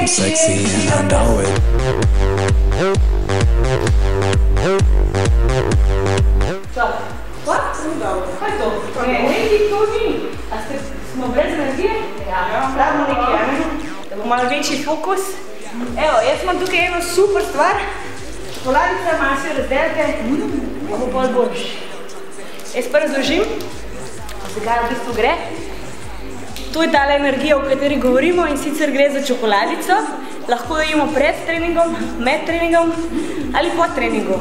I'm sexy and I know it. Kaj je to? Neki to ni. A smo brez energije? Ja. Pravimo nekaj, da bo malo večji fokus. Evo, jaz imam tukaj eno super stvar. Čokoladica, malo se razdelite, pa bo bolj boljš. Jaz pa razložim, zakaj v bistvu gre. To je tale energija, o kateri govorimo, in sicer gre za čokoladico. Lahko jo jemo pred treningom, med treningom ali po treningu.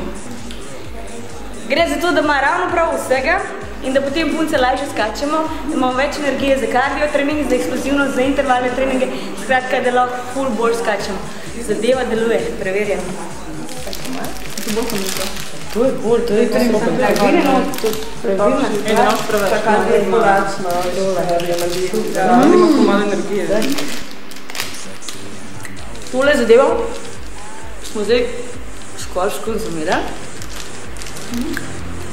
Gre za to, da ima ravno prav vsega in da potem punce lažje skačemo, da imamo več energije za kardio trening, za eksplozivnost, za intervalne treninge, skratka, da lahko ful bolj skačemo. Zadeva deluje, preverjamo. To je bolj, to je previnjeno, to je previnjeno. Taka dvoračna energija, ima pa malo energije. Tole zadevo smo zdaj skoraj skonzumirali.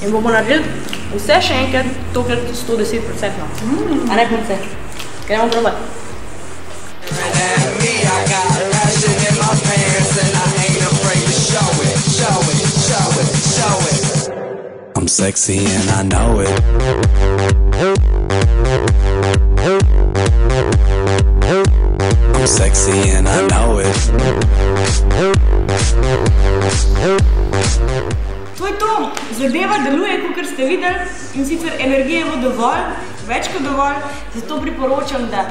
In bomo naredili vse še enkrat, tokrat 110%. A ne punce? Gremo probati. I'm sexy and I know it. I'm sexy and I know it. To je to. Zadeva deluje, kakor ste videli, in sicer energije bo dovolj, več kot dovolj, zato priporočam, da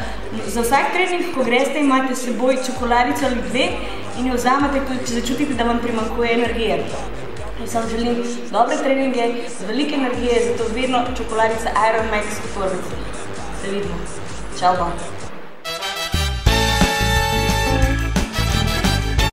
za vsak trening, ko greste, imate s seboj čokoladico ali dve in jo vzamete, če začutite, da vam primanjkuje energije. Jaz vam želim dobre treninge, velike energije, zato vedno čokoladica Iron Max v torbici. Se vidimo. Čau, bom.